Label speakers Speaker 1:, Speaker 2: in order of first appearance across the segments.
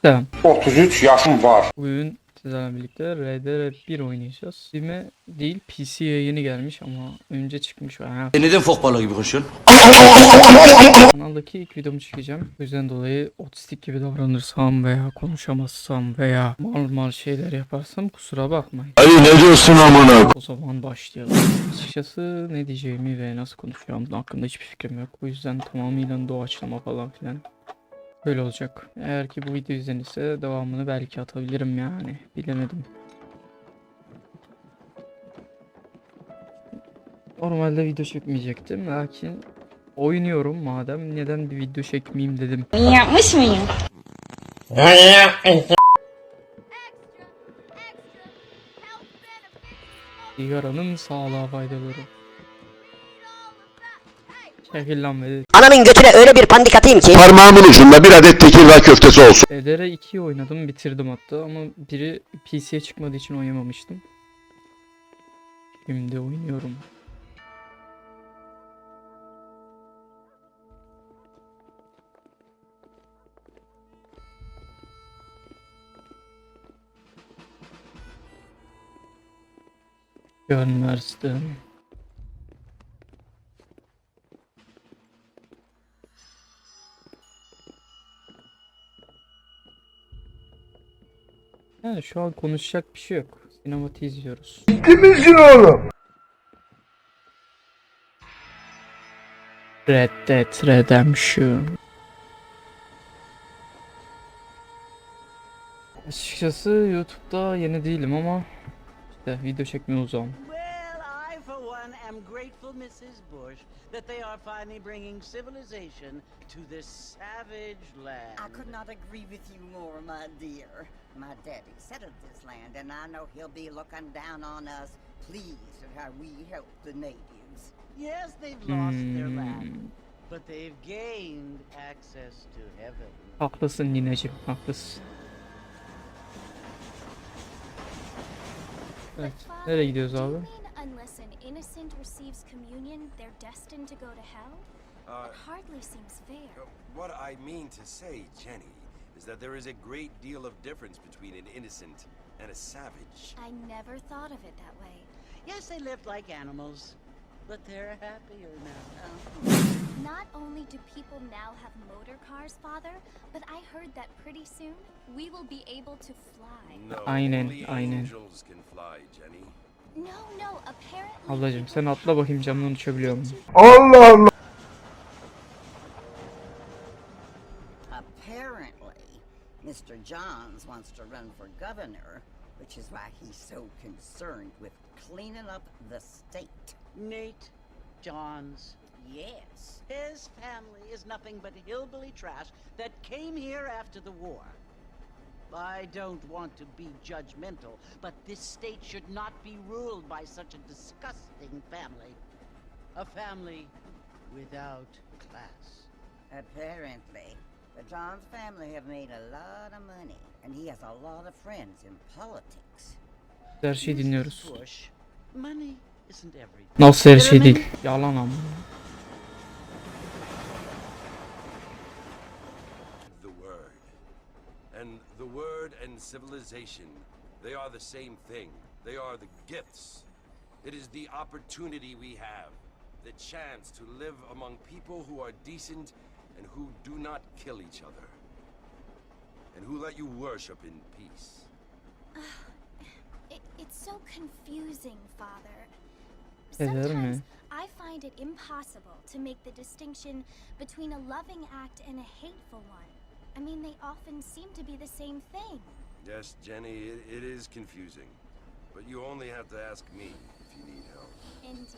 Speaker 1: Selam.
Speaker 2: 33 yaşım var.
Speaker 1: Bugün sizlerle birlikte RDR1 oynayacağız. Steam'e değil PC'ye yeni gelmiş ama önce çıkmış.
Speaker 3: Neden fok balığı gibi koşuyorsun?
Speaker 1: Kanaldaki ilk videomu çekeceğim. Bu yüzden dolayı otistik gibi davranırsam veya konuşamazsam veya mal şeyler yaparsam kusura bakmayın.
Speaker 3: Ay ne diyorsun amına?
Speaker 1: O zaman başlayalım. Açıkçası ne diyeceğimi ve nasıl konuşacağım hakkında hiçbir fikrim yok. Bu yüzden tamamıyla doğaçlama falan filan. Böyle olacak. Eğer ki bu video izlenirse devamını belki atabilirim yani. Bilemedim. Normalde video çekmeyecektim. Lakin oynuyorum madem neden bir video çekmeyeyim dedim.
Speaker 4: Yapmış mıyım?
Speaker 1: Sigaranın sağlığa faydaları. Çekil lan ve
Speaker 5: Ananın götüne öyle bir pandik atayım ki.
Speaker 3: Parmağımın ucunda bir adet Tekirdağ köftesi olsun.
Speaker 1: RDR2'yi oynadım, bitirdim hatta ama biri PC'ye çıkmadığı için oynamamıştım. Şimdi oynuyorum. Üniversite. Yani şu an konuşacak bir şey yok. Sinemati izliyoruz.
Speaker 2: Ciddi misin oğlum?
Speaker 1: Red Dead Redemption. Açıkçası YouTube'da yeni değilim ama işte video çekmeye uzağım.
Speaker 6: Well, I for one am grateful, Mrs. Bush, that they are finally bringing civilization to this savage land.
Speaker 7: I could not agree with you more, my dear. My daddy settled this land, and I know he'll be looking down on us, pleased at how we help the natives.
Speaker 6: Yes, they've lost their land, but they've gained access to heaven.
Speaker 1: Haklısın nineciğim, haklısın. Evet, nereye gidiyoruz abi?
Speaker 8: Unless an innocent receives communion, they're destined to go to hell? It hardly seems fair.
Speaker 9: What I mean to say, Jenny, is that there is a great deal of difference between an innocent and a savage.
Speaker 8: I never thought of it that way.
Speaker 6: Yes, they lived like animals, but they're happier now.
Speaker 8: Not only do people now have motor cars, Father, but I heard that pretty soon we will be able to fly.
Speaker 9: No,
Speaker 1: Aynen,
Speaker 9: only
Speaker 1: aynen.
Speaker 9: angels can fly, Jenny.
Speaker 8: No, apparently...
Speaker 1: Ablacım sen atla bakayım camdan uçabiliyor musun?
Speaker 2: Allah Allah.
Speaker 7: Apparently, Mr. Johns wants to run for governor, which is why he's so concerned with cleaning up the state.
Speaker 6: Nate Johns.
Speaker 7: Yes.
Speaker 6: His family is nothing but hillbilly trash that came here after the war. I don't want to be judgmental, but this state should not be ruled by such a disgusting family. A family without class.
Speaker 7: Apparently, the Johns family have made a lot of money, and he has a lot of friends in politics.
Speaker 1: Her şeyi dinliyoruz.
Speaker 6: Bush, money isn't everything.
Speaker 1: Nasıl her şey değil? Yalan ama.
Speaker 9: The word and civilization, they are the same thing. They are the gifts. It is the opportunity we have, the chance to live among people who are decent and who do not kill each other, and who let you worship in peace.
Speaker 8: It's so confusing, Father.
Speaker 1: Eder mi?
Speaker 8: Sometimes I find it impossible to make the distinction between a loving act and a hateful one. I mean, they often seem to be the same thing.
Speaker 9: Yes, Jenny, it is confusing, but you only have to ask me if you need help.
Speaker 8: Indeed.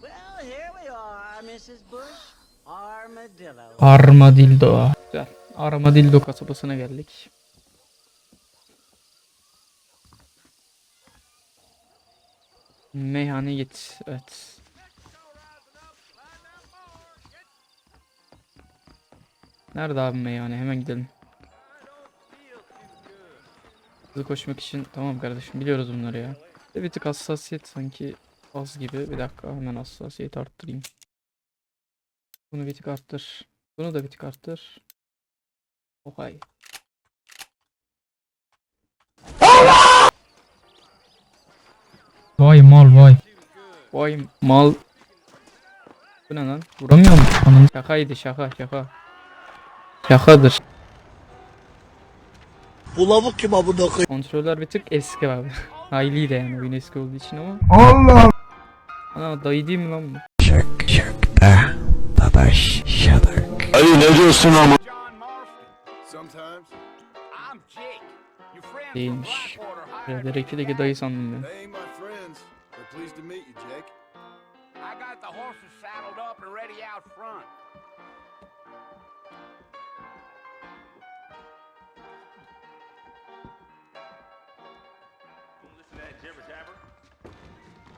Speaker 6: Well, here we are, Mrs. Bush. Armadillo.
Speaker 1: Armadillo. Güzel. Armadillo kasabasına geldik. Meyhane git. Evet. Nerede abi meyhane? Hemen gidelim. Hızlı koşmak için tamam kardeşim biliyoruz bunları ya. Bir tık hassasiyet sanki az gibi. Bir dakika hemen hassasiyet arttırayım. Bunu bir tık arttır. Bunu da bir tık arttır. Okay. Vay mal vay. Vay mal. Bu ne lan? Vuramıyor mu? Anam şakaydı şaka. Şakadır.
Speaker 3: Bu lavuk kim amına koyayım?
Speaker 1: Kontroller bir tık eski abi. Hayli de yani oyun eski olduğu için ama.
Speaker 2: Allah.
Speaker 1: Ana dayı değil mi lan bu?
Speaker 3: Ali ne diyorsun ama?
Speaker 1: Değilmiş. Direkteki dayı sandım ben.
Speaker 9: Hey, my friends. We're pleased to meet you, Jake. I got the horses saddled up and ready out front.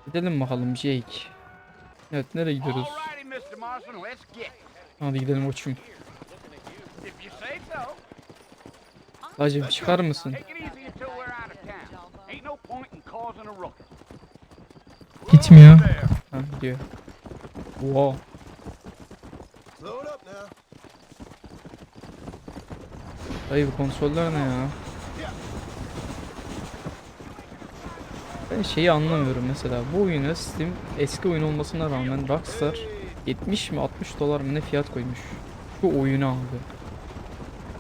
Speaker 1: Gidelim bakalım Jake. Evet nereye gidiyoruz?
Speaker 9: Alrighty, Mr. Marston, let's get.
Speaker 1: Hadi gidelim uçum.
Speaker 9: If you say so.
Speaker 1: Hacım çıkar mısın?
Speaker 9: Take it easy until we're out of town. Ain't no point in causing a ruckus.
Speaker 1: Gitmiyor. Ha gidiyor. Wow.
Speaker 9: Slow it up now.
Speaker 1: Dayı bu konsoller ne ya? Ben şeyi anlamıyorum mesela bu oyuna Steam eski oyun olmasına rağmen Rockstar 70 mi 60 dolar mı ne fiyat koymuş. Bu oyunu abi.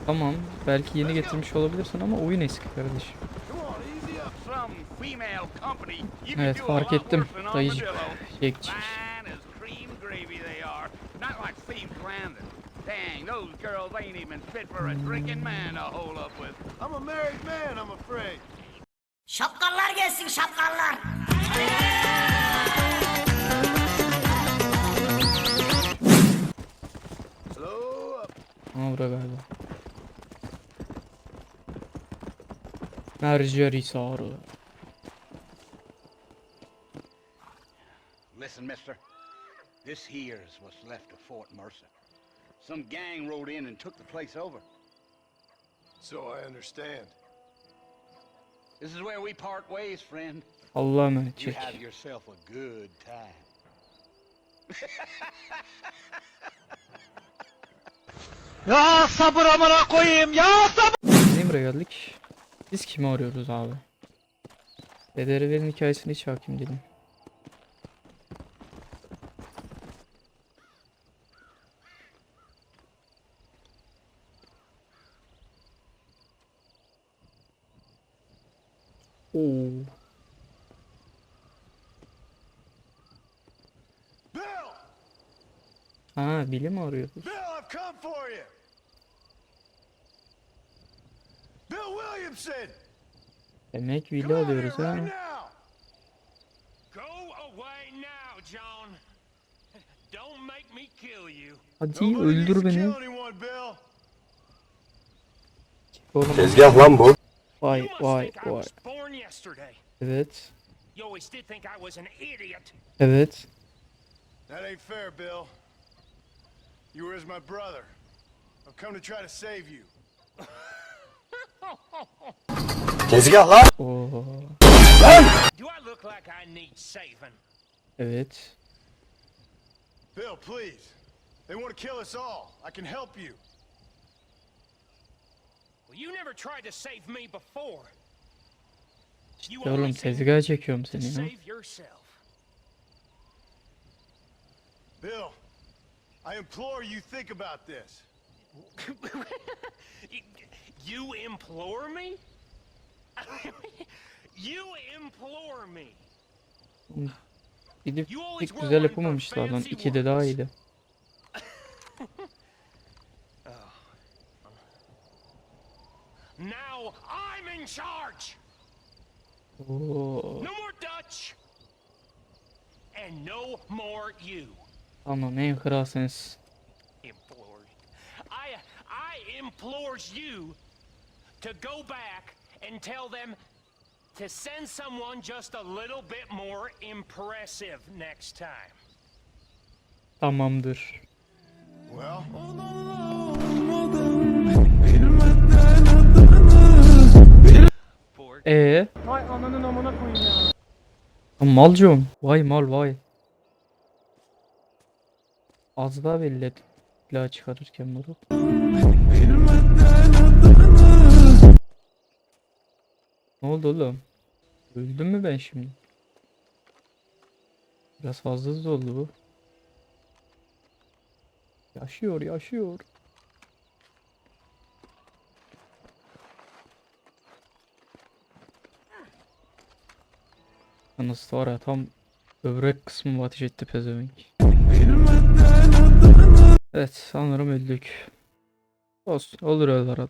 Speaker 1: Tamam belki yeni getirmiş olabilirsin ama oyun eski kardeşim. Evet fark ettim dayıcık. Jake'cik.
Speaker 9: Dang, those girls ain't even fit for a drinking man to hold up with. I'm a married man, I'm afraid.
Speaker 5: Şapkallar gelsin şapkallar.
Speaker 9: Slow up.
Speaker 1: Ama bura galiba. Mercer Sarı.
Speaker 4: Listen, mister. This here's what's left of Fort Mercer. Some gang rode in and took the place over.
Speaker 9: So I understand.
Speaker 4: This is where we part ways, friend.
Speaker 1: Allah'a emanet
Speaker 4: You
Speaker 1: çek.
Speaker 4: have yourself a good time.
Speaker 3: Ya sabır amına koyayım ya sabır.
Speaker 1: Niye buraya geldik? Biz kimi arıyoruz abi? Dedelerin hikayesine hiç hakim değilim. Oo.
Speaker 9: Bill!
Speaker 1: Ha Bill'i mi arıyoruz?
Speaker 9: Bill, I've come for you! Bill Williamson!
Speaker 1: Demek Bill'i alıyoruz ha.
Speaker 9: Right now!
Speaker 10: Go away now, John. Don't make me kill you.
Speaker 1: Hadi
Speaker 9: Nobody needs
Speaker 1: öldür
Speaker 9: to
Speaker 1: beni.
Speaker 9: kill anyone, Bill.
Speaker 1: Oğlum.
Speaker 2: Tezgah lan bu.
Speaker 1: Vay
Speaker 10: You must
Speaker 1: vay
Speaker 10: think I
Speaker 1: vay.
Speaker 10: was born yesterday.
Speaker 1: Evet.
Speaker 10: You always did think I was an idiot.
Speaker 1: Evet.
Speaker 9: That ain't fair, Bill. You were as my brother. I've come to try to save you.
Speaker 2: Tezgah lan.
Speaker 1: Oo.
Speaker 10: Do I look like I need saving?
Speaker 1: Evet.
Speaker 9: Bill, please. They want to kill us all. I can help you.
Speaker 10: Well, you never tried to save me before. You
Speaker 1: Ya oğlum
Speaker 10: only seem
Speaker 1: tezgaha çekiyorum
Speaker 10: to
Speaker 1: seni ya.
Speaker 10: save yourself.
Speaker 9: Bill, I implore you think about this.
Speaker 10: You implore me? You implore me.
Speaker 1: Gidip
Speaker 10: You always
Speaker 1: pek
Speaker 10: were
Speaker 1: güzel
Speaker 10: one for
Speaker 1: yapamamışlar lan.
Speaker 10: fancy
Speaker 1: 2'de daha
Speaker 10: words.
Speaker 1: iyiydi.
Speaker 10: Now I'm in charge.
Speaker 1: Oo.
Speaker 10: No more Dutch. And no more you.
Speaker 1: Tamam en kralsınız.
Speaker 10: Implores. I implores you to go back and tell them to send someone just a little bit more impressive next time.
Speaker 1: Tamamdır.
Speaker 9: Well,
Speaker 1: Vay ananın amına koyayım ya. Malcığım. Vay mal vay. Az daha belli et. Silah çıkarırken bunu. Ne oldu oğlum? Öldüm mü ben şimdi? Biraz fazla hızlı oldu bu. Yaşıyor, yaşıyor. Nasıl var ya, tam böbrek kısmımı ateş etti pezevenk. Evet, sanırım öldük. Olsun, olur öyle arada.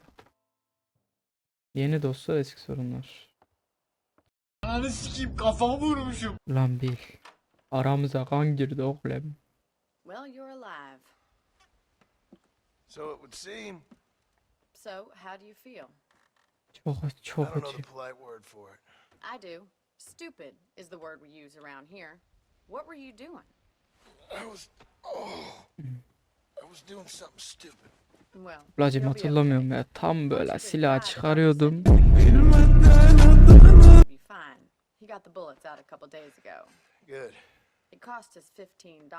Speaker 1: Yeni dostlar, eski sorunlar.
Speaker 3: Ananı sikeyim, kafamı vurmuşum.
Speaker 1: Lan bil. Aramıza kan girdi oğlum.
Speaker 6: Well, you're alive.
Speaker 9: So it would seem.
Speaker 6: So, how do you feel?
Speaker 1: Çok kötü.
Speaker 9: polite word for it.
Speaker 6: I do. Stupid is the word we use around here. What were you doing?
Speaker 9: I was doing something stupid.
Speaker 6: Well,
Speaker 1: Ablacım
Speaker 6: you'll be
Speaker 1: hatırlamıyorum ya. Tam böyle silah çıkarıyordum.
Speaker 6: Be fine. He got the bullets out a couple days ago.
Speaker 9: Good.
Speaker 6: It cost us $15.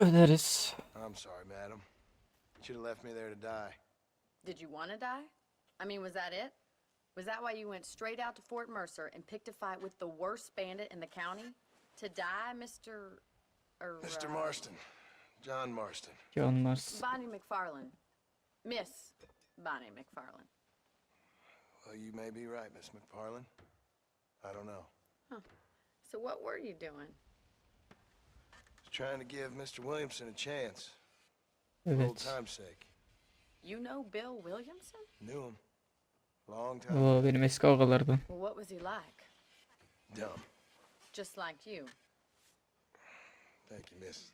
Speaker 1: Öderiz.
Speaker 9: I'm sorry, madam. You should have left me there to die.
Speaker 6: Did you want to die? I mean, was that it? Was that why you went straight out to Fort Mercer and picked a fight with the worst bandit in the county? To die,
Speaker 9: Mr. Marston. John Marston.
Speaker 1: Canlarsın.
Speaker 6: Bonnie McFarlane. Miss Bonnie McFarlane.
Speaker 9: Well, you may be right, Miss McFarlane. I don't know.
Speaker 6: So what were you doing?
Speaker 9: Was trying to give Mr. Williamson a chance. For old
Speaker 1: Evet.
Speaker 9: time's sake.
Speaker 6: You know Bill Williamson?
Speaker 9: Knew him. Long time.
Speaker 1: O benim eski ağalardan.
Speaker 6: Well, what was he like?
Speaker 9: Dumb.
Speaker 6: Just like you.
Speaker 9: Thank you, miss.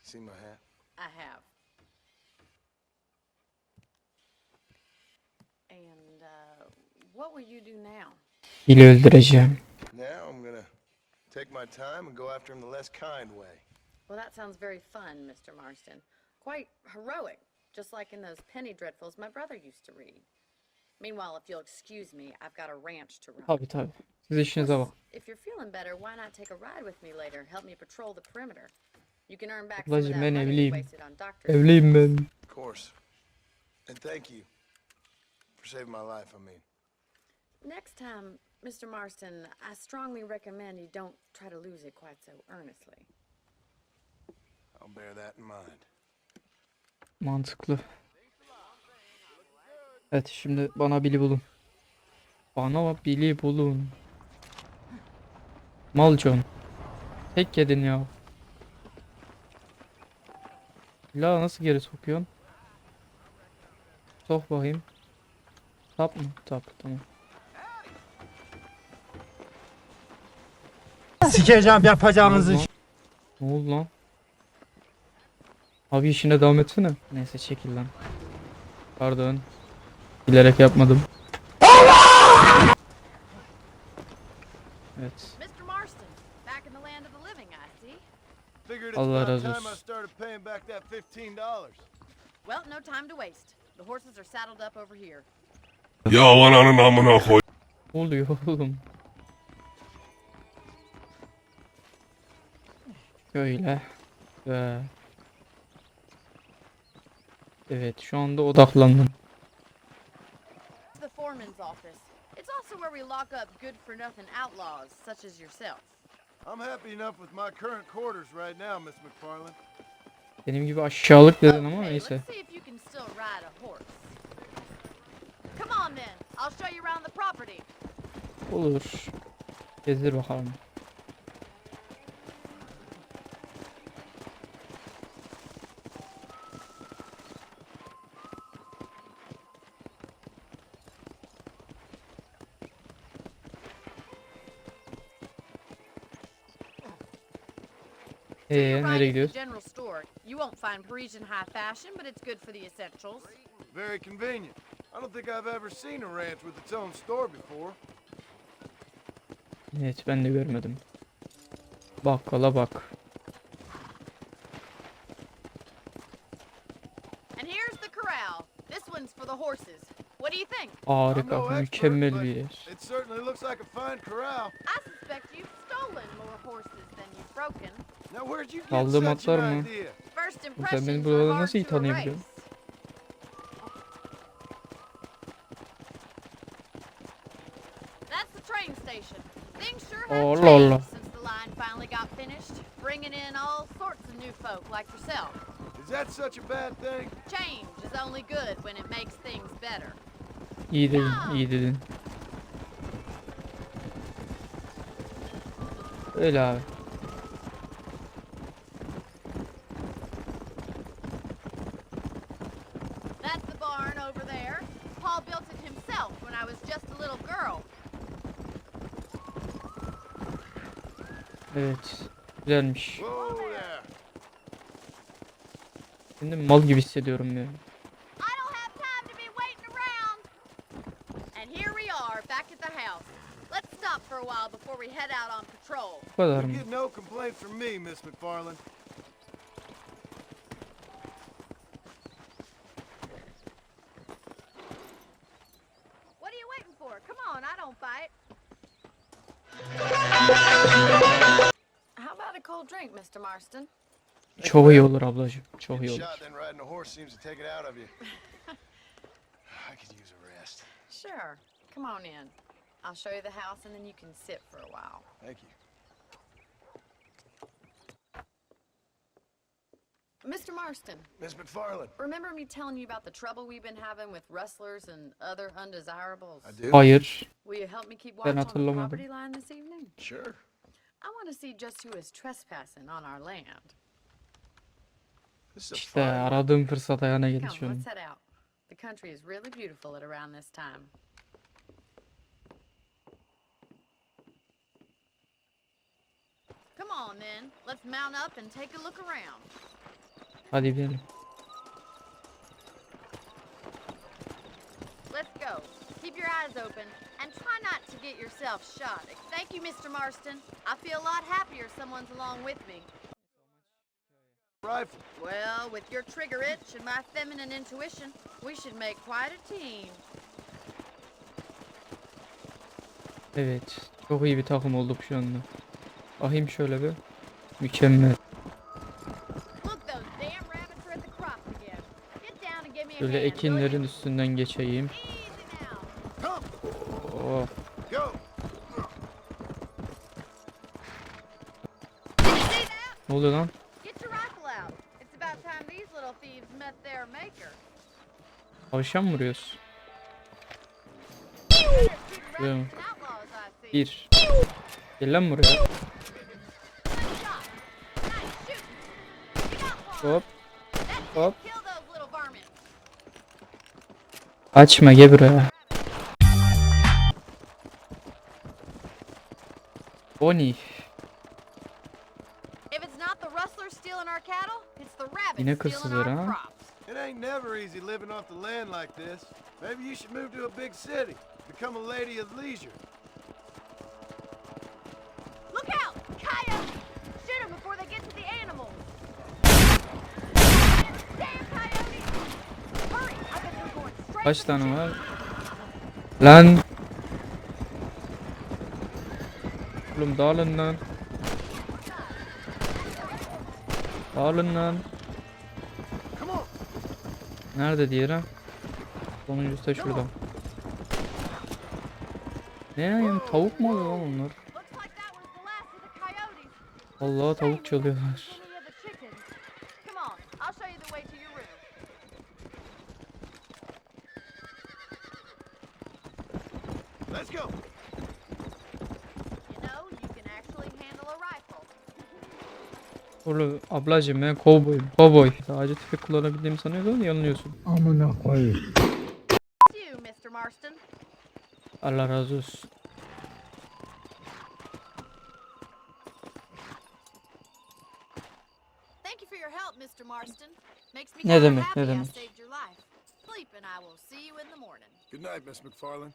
Speaker 9: See my hat?
Speaker 6: I have. And, what will you do now?
Speaker 1: Hile öldüreceğim.
Speaker 9: Now I'm gonna take my time and go after him the less kind way.
Speaker 6: Well, that sounds very fun, Mr. Marston. Quite heroic, just like in those penny dreadfuls my brother used to read. Meanwhile, if you'll excuse me, I've got a ranch to run.
Speaker 1: Tabii tabii. Siz işinize bak.
Speaker 6: If you're feeling better, why not take a ride with me later? Help me patrol the perimeter. You can earn back some of that
Speaker 1: Ablacım ben
Speaker 6: money you
Speaker 1: evliyim.
Speaker 6: wasted on doctors.
Speaker 1: Evliyim ben.
Speaker 9: Of course. And thank you for saving my life, I mean.
Speaker 6: Next time, Mr. Marston, I strongly recommend you don't try to lose it quite so earnestly.
Speaker 9: I'll bear that in mind.
Speaker 1: Mantıklı. Evet, şimdi bana Billy bulun. Bana Billy bulun. Mal John. Tek yedin ya. La nasıl geri sokuyorsun? Sok bakayım. Tap mı? Tap, tamam.
Speaker 3: Sikeceğim yapacağınızı.
Speaker 1: Ne oldu lan? Abi işine devam etsene. Neyse çekil lan. Pardon. Bilerek yapmadım. Evet.
Speaker 6: Mr. Marston, back in the land of the living, I see.
Speaker 9: Figured it's
Speaker 1: Allah
Speaker 9: about
Speaker 1: razı
Speaker 9: time
Speaker 1: olsun.
Speaker 9: I started paying back that $15.
Speaker 6: Well, no time to waste. The horses are saddled up over here.
Speaker 1: Ne oluyor oğlum? Şöyle. Ve... Evet, şu anda odaklandım.
Speaker 6: It's the foreman's office. It's also where we lock up good-for-nothing outlaws, such as yourself.
Speaker 9: I'm happy enough with my current quarters right now, Miss McFarlane.
Speaker 1: Benim gibi aşağılık dedin ama
Speaker 6: Okay,
Speaker 1: neyse.
Speaker 6: let's see if you can still ride a horse. Come on then, I'll show you around the property.
Speaker 1: Olur. Gezdir bakalım.
Speaker 6: Till you ride
Speaker 1: Nereye
Speaker 6: into the
Speaker 1: gidiyoruz?
Speaker 6: general store. You won't find Parisian high fashion, but it's good for the essentials.
Speaker 9: Very convenient. I don't think I've ever seen a ranch with its own store before.
Speaker 1: Evet, ben de görmedim. Bakkala bak.
Speaker 6: And here's the corral. This one's for the horses. What do you think?
Speaker 9: I'm
Speaker 1: Harika,
Speaker 9: no expert,
Speaker 1: mükemmel
Speaker 9: but
Speaker 1: bir yer.
Speaker 9: it certainly looks like a fine corral.
Speaker 6: I suspect you've stolen more horses than you've broken.
Speaker 9: Now where'd you get
Speaker 1: Aldığım
Speaker 9: such
Speaker 1: atlar
Speaker 9: an
Speaker 1: mı?
Speaker 9: idea?
Speaker 6: First
Speaker 1: beni
Speaker 6: impressions
Speaker 1: buralarda
Speaker 6: are hard
Speaker 1: nasıl iyi
Speaker 6: to erase.
Speaker 1: tanıyabiliyorsun? Allah Allah.
Speaker 11: Since the line finally got finished, bringing in all sorts of new folk like yourself.
Speaker 9: Is that such a bad thing?
Speaker 11: Change is only good when it makes things better.
Speaker 1: İyi dedin, iyi dedin. Öyle abi.
Speaker 11: That's the barn over there. Paul built it himself when I was just a little girl.
Speaker 1: Evet. Güzelmiş.
Speaker 9: Whoa there.
Speaker 1: Şimdi mal gibi hissediyorum ya.
Speaker 11: I don't have time to be waiting around. And here we are, back at the house. Let's stop for a while before we head out on patrol.
Speaker 1: Bu kadar
Speaker 9: You
Speaker 1: mı?
Speaker 9: get no complaints from me, Miss McFarland.
Speaker 11: What are you waiting for? Come on, I don't bite. How about a cold drink, Mr. Marston?
Speaker 1: Çok iyi olur ablacığım. Çok iyi
Speaker 9: Getting
Speaker 1: olur.
Speaker 9: shot, then riding a horse seems to take it out of you. I could use a rest.
Speaker 11: Sure. Come on in. I'll show you the house and then you can sit for a while.
Speaker 9: Thank you.
Speaker 11: Mr. Marston,
Speaker 9: Miss McFarland.
Speaker 11: remember me telling you about the trouble we've been having with rustlers and other undesirables?
Speaker 9: I do?
Speaker 1: Hayır.
Speaker 11: Will you help me keep
Speaker 1: Ben
Speaker 11: watch on the
Speaker 1: hatırlamadım.
Speaker 11: property line this evening?
Speaker 9: Sure.
Speaker 11: I want to see just who is trespassing on our land.
Speaker 9: This is a
Speaker 1: İşte
Speaker 9: fine
Speaker 1: aradığım fırsat ayağına geldi
Speaker 11: Come,
Speaker 1: şu an.
Speaker 11: let's head out. The country is really beautiful at around this time. Come on then, let's mount up and take a look around.
Speaker 1: Hadi gidelim.
Speaker 11: Let's go. Keep your eyes open and try not to get yourself shot. Thank you, Mr. Marston. I feel a lot happier someone's along with me.
Speaker 9: rifle.
Speaker 11: Well, with your trigger itch and my feminine intuition, we should make quite a team.
Speaker 1: Evet. Çok iyi bir takım olduk şu anda. Bakayım şöyle bir. Mükemmel.
Speaker 11: Look, those damn rabbits are at the crops again. Get down and give me a
Speaker 1: Şöyle
Speaker 11: hand, will
Speaker 1: ekinlerin
Speaker 11: you?
Speaker 1: üstünden geçeyim.
Speaker 11: Easy now.
Speaker 9: Come,
Speaker 1: Oh.
Speaker 9: go.
Speaker 11: See that?
Speaker 1: Ne oluyor lan?
Speaker 11: Get your rifle out. It's about time these little thieves met their maker.
Speaker 1: Tavşan mı vuruyoruz? Vuruyor mu?
Speaker 11: Outlaws, I see.
Speaker 1: Bir. Gel lan buraya.
Speaker 11: Nice shot. Nice shooting. You got one.
Speaker 1: Hop.
Speaker 11: That's it.
Speaker 1: Hop.
Speaker 11: Kill those little vermin.
Speaker 1: Açma gel buraya. Bonnie.
Speaker 11: If it's not the rustlers stealing our cattle, it's the rabbits
Speaker 1: Yine
Speaker 11: stealing
Speaker 1: hırsızlar
Speaker 11: our
Speaker 1: ha.
Speaker 11: crops.
Speaker 9: It ain't never easy living off the land like this. Maybe you should move to a big city. Become a lady of leisure.
Speaker 11: Look out! Coyotes! Shoot them before they get to the animals. Damn coyotes! Hurry! I bet they're going straight
Speaker 1: Kaç
Speaker 11: for the
Speaker 1: tane
Speaker 11: chicken.
Speaker 1: var? Lan. Oğlum dağılın lan. Dağılın lan.
Speaker 9: Come on.
Speaker 1: Nerede diğeri? Sonuncusu da şurada. Ne yani tavuk mu oluyor lan onlar?
Speaker 11: Looks like that was the last of the coyotes.
Speaker 1: Vallahi tavuk
Speaker 11: Shame
Speaker 1: çalıyorlar.
Speaker 11: we lost any of the chickens. Come on, I'll show you the way to your room.
Speaker 9: Let's go.
Speaker 11: You know, you can actually handle a rifle.
Speaker 1: Oğlum ablacım ben kovboyum. Kovboy. Sadece tüfek kullanabildiğimi sanıyordun yanılıyorsun.
Speaker 11: It's you, Mr. Marston.
Speaker 1: Allah razı olsun.
Speaker 11: Thank you for your help, Mr. Marston. Makes me
Speaker 1: Ne
Speaker 11: kinda
Speaker 1: demek,
Speaker 11: happy
Speaker 1: ne
Speaker 11: I
Speaker 1: demek.
Speaker 11: saved your life. Sleep and I will see you in the morning.
Speaker 9: Good night, Miss McFarland.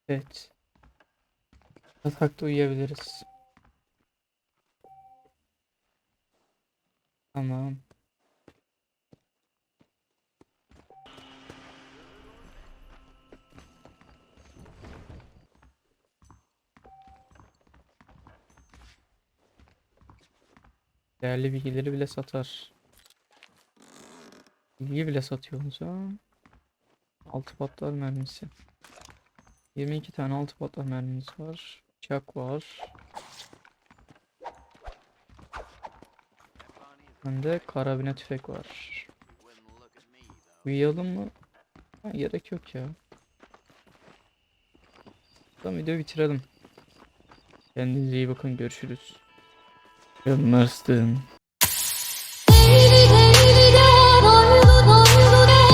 Speaker 1: Evet. Yatakta uyuyabiliriz. Tamam. Değerli bilgileri bile satar. Bilgi bile satıyoruz ha. Altı patlar mermisi. 22 tane altı patlar mermimiz var. Bıçak var. Bende karabine tüfek var. Uyuyalım mı? Ha, gerek yok ya. Tamam, videoyu bitirelim. Kendinize iyi bakın, görüşürüz. Görmezsin.